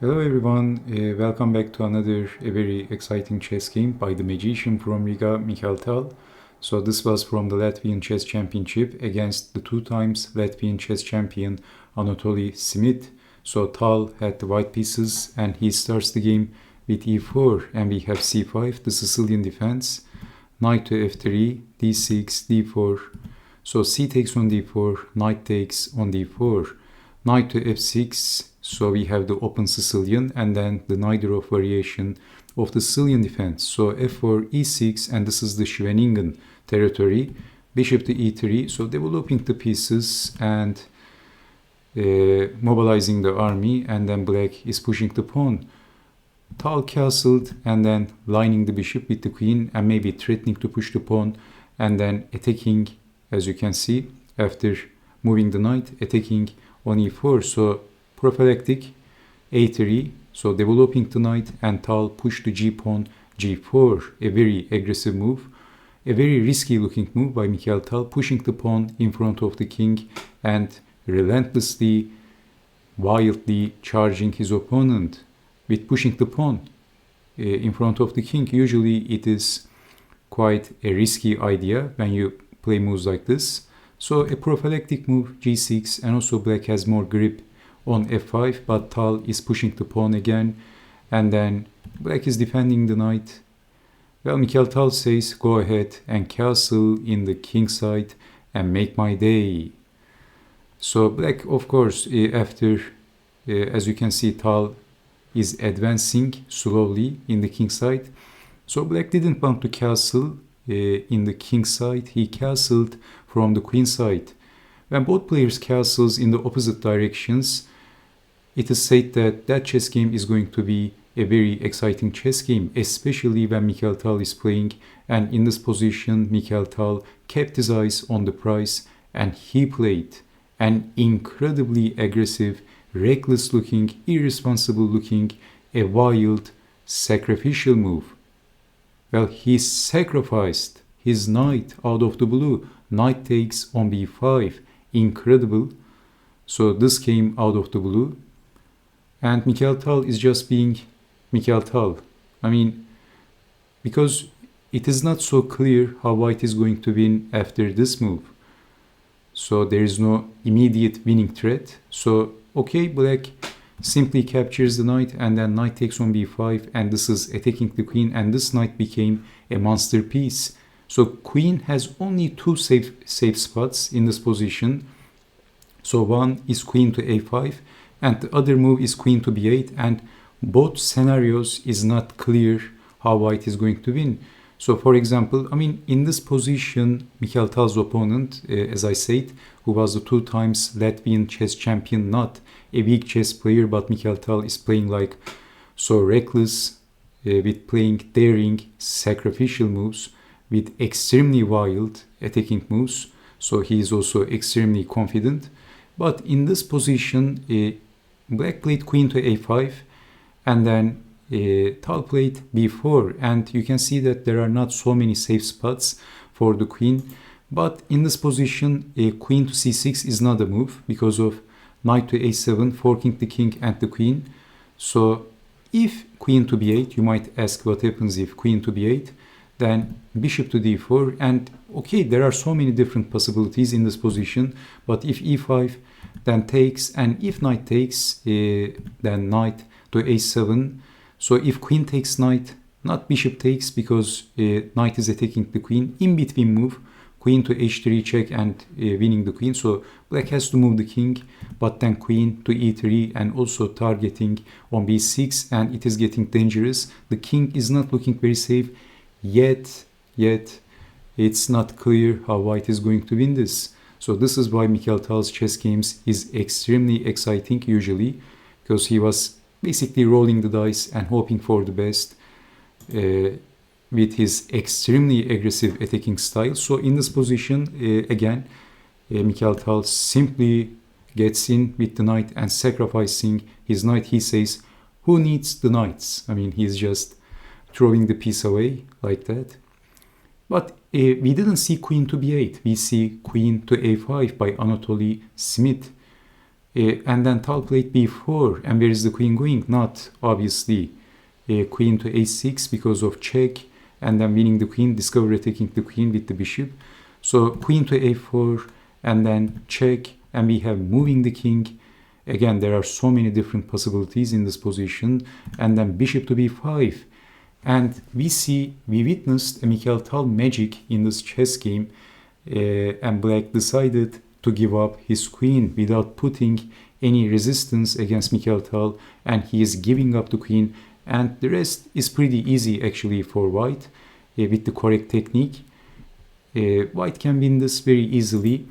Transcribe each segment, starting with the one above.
Hello everyone, welcome back to another very exciting chess game by the magician from Riga, Mikhail Tal. So this was from the Latvian Chess Championship against the two times Latvian chess champion Anatoly Shmit. So Tal had the white pieces and he starts the game with e4 and we have c5, the Sicilian defense, knight to f3, d6, d4. So c takes on d4, knight takes on d4, knight to f6. So we have the open Sicilian and then the Najdorf variation of the Sicilian defense. So f4, e6, and this is the Schwenningen territory. Bishop to e3, so developing the pieces and mobilizing the army, and then black is pushing the pawn. Tal castled and then lining the bishop with the queen and maybe threatening to push the pawn and then attacking, as you can see, after moving the knight, attacking on e4. So prophylactic a3, so developing the knight, and Tal pushed the g-pawn g4, a very aggressive move, a very risky looking move by Mikhail Tal, pushing the pawn in front of the king and relentlessly, wildly charging his opponent with pushing the pawn in front of the king. Usually it is quite a risky idea when you play moves like this. So a prophylactic move, g6, and also black has more grip on f5, but Tal is pushing the pawn again, and then black is defending the knight. Well, Mikhail Tal says, go ahead and castle in the king side and make my day. So black, of course, after, as you can see, Tal is advancing slowly in the king side. So black didn't want to castle in the king side, he castled from the queen side. When both players castles in the opposite directions, it is said that that chess game is going to be a very exciting chess game, especially when Mikhail Tal is playing, and in this position Mikhail Tal kept his eyes on the prize and he played an incredibly aggressive, reckless looking, irresponsible looking, a wild, sacrificial move. Well, he sacrificed his knight out of the blue. Knight takes on b5, incredible. So this came out of the blue. And Mikhail Tal is just being Mikhail Tal. I mean, because it is not so clear how white is going to win after this move. So there is no immediate winning threat. So, okay, black simply captures the knight and then knight takes on b5, and this is attacking the queen, and this knight became a monster piece. So queen has only two safe spots in this position. So one is queen to a5 and the other move is queen to b8, and both scenarios is not clear how white is going to win. So for example, I mean, in this position, Mikhail Tal's opponent, as I said, who was the two times Latvian chess champion, not a weak chess player, but Mikhail Tal is playing like so reckless, with playing daring, sacrificial moves, with extremely wild attacking moves. So he is also extremely confident. But in this position, black played queen to a5, and then Tal played b4, and you can see that there are not so many safe spots for the queen. But in this position, queen to c6 is not a move because of knight to a7, forking the king and the queen. So if queen to b8, you might ask what happens if queen to b8, then bishop to d4, and okay, there are so many different possibilities in this position, but if e5, then takes, and if knight takes, then knight to a7. So if queen takes knight, not bishop takes, because knight is attacking the queen, in between move, queen to h3 check and winning the queen. So black has to move the king, but then queen to e3 and also targeting on b6, and it is getting dangerous. The king is not looking very safe yet it's not clear how white is going to win this. So this is why Mikhail Tal's chess games is extremely exciting usually, because he was basically rolling the dice and hoping for the best with his extremely aggressive attacking style. So in this position, again, Mikhail Tal simply gets in with the knight and sacrificing his knight. He says, who needs the knights? I mean, he's just throwing the piece away like that. But we didn't see queen to b8. We see queen to a5 by Anatoly Shmit. And then Tal played b4, and where is the queen going? Not obviously queen to a6 because of check, and then winning the queen, discover attacking the queen with the bishop. So queen to a4, and then check, and we have moving the king. Again, there are so many different possibilities in this position, and then bishop to b5. And we witnessed a Mikhail Tal magic in this chess game, and black decided to give up his queen without putting any resistance against Mikhail Tal, and he is giving up the queen, and the rest is pretty easy actually for white with the correct technique. White can win this very easily,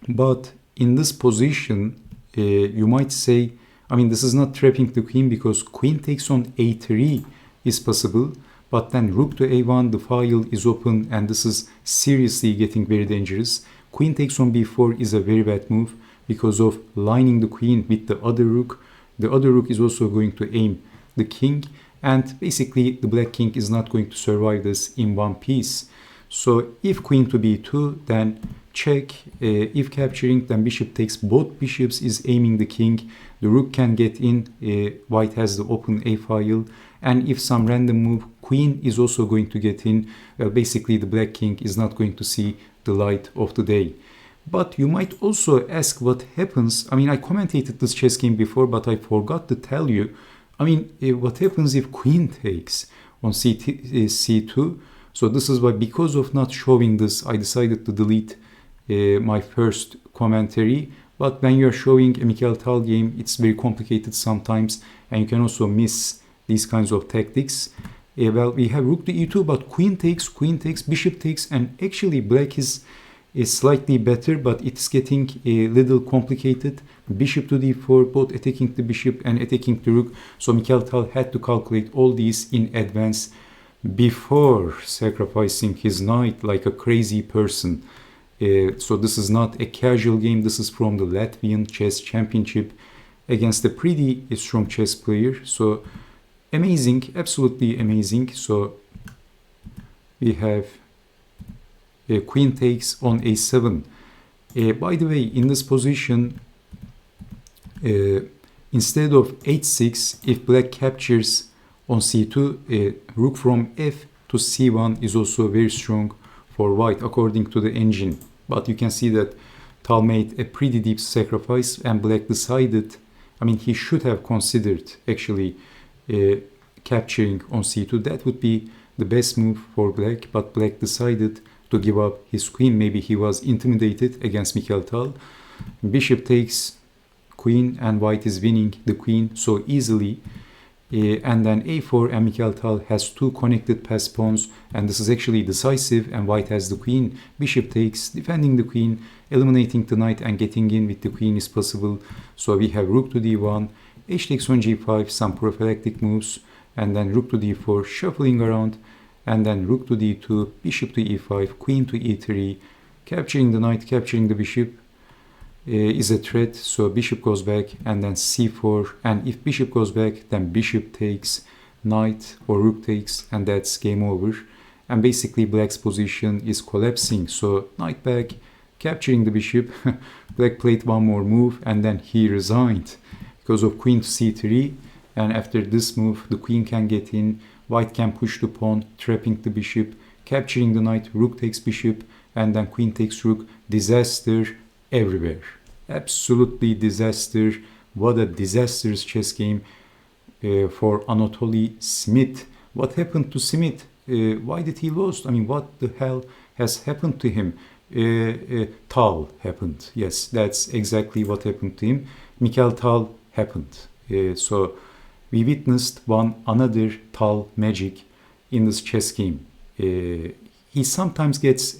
but in this position you might say, I mean, this is not trapping the queen because queen takes on a3 is possible, but then rook to a1, the file is open, and this is seriously getting very dangerous. Queen takes on b4 is a very bad move because of lining the queen with the other rook. The other rook is also going to aim the king, and basically the black king is not going to survive this in one piece. So if queen to b2, then check. If capturing, then bishop takes. Both bishops is aiming the king. The rook can get in. White has the open a file, and if some random move, queen is also going to get in. Well, basically the black king is not going to see the light of the day. But you might also ask what happens. I mean, I commentated this chess game before, but I forgot to tell you. I mean, what happens if queen takes on c2? So this is why, because of not showing this, I decided to delete my first commentary. But when you're showing a Mikhail Tal game, it's very complicated sometimes, and you can also miss these kinds of tactics. Well, we have rook to e2, but queen takes, bishop takes, and actually black is slightly better, but it's getting a little complicated. Bishop to d4, both attacking the bishop and attacking the rook. So Mikhail Tal had to calculate all these in advance before sacrificing his knight like a crazy person. So this is not a casual game. This is from the Latvian Chess Championship against a pretty strong chess player. So amazing, absolutely amazing. So we have queen takes on a7. By the way, in this position, instead of h6, if black captures on c2, rook from f to c1 is also very strong for white according to the engine. But you can see that Tal made a pretty deep sacrifice, and black decided, I mean, he should have considered actually capturing on c2. That would be the best move for black, but black decided to give up his queen. Maybe he was intimidated against Mikhail Tal. Bishop takes queen, and white is winning the queen so easily. And then a4, and Mikhail Tal has two connected pass pawns, and this is actually decisive, and white has the queen. Bishop takes, defending the queen, eliminating the knight, and getting in with the queen is possible. So we have rook to d1, h takes on g5, some prophylactic moves, and then rook to d4, shuffling around, and then rook to d2, bishop to e5, queen to e3, capturing the knight, capturing the bishop is a threat. So bishop goes back, and then c4, and if bishop goes back, then bishop takes, knight or rook takes, and that's game over. And basically black's position is collapsing. So knight back, capturing the bishop. Black played one more move, and then he resigned because of queen to c3. And after this move, the queen can get in. White can push the pawn, trapping the bishop, capturing the knight, rook takes bishop, and then queen takes rook. Disaster everywhere. Absolutely disaster. What a disastrous chess game for Anatoly Shmit. What happened to Shmit? Why did he lose? I mean, what the hell has happened to him? Tal happened. Yes, that's exactly what happened to him. Mikhail Tal happened. So we witnessed another Tal magic in this chess game. He sometimes gets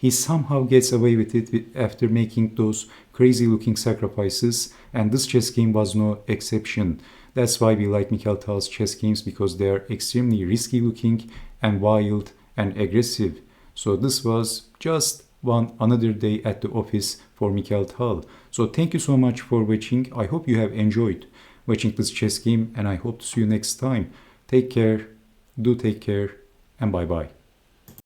he somehow gets away with it after making those crazy looking sacrifices, and this chess game was no exception. That's why we like Mikhail Tal's chess games, because they are extremely risky looking and wild and aggressive. So this was just another day at the office for Mikhail Tal. So thank you so much for watching. I hope you have enjoyed watching this chess game, and I hope to see you next time. Take care, do take care, and bye bye.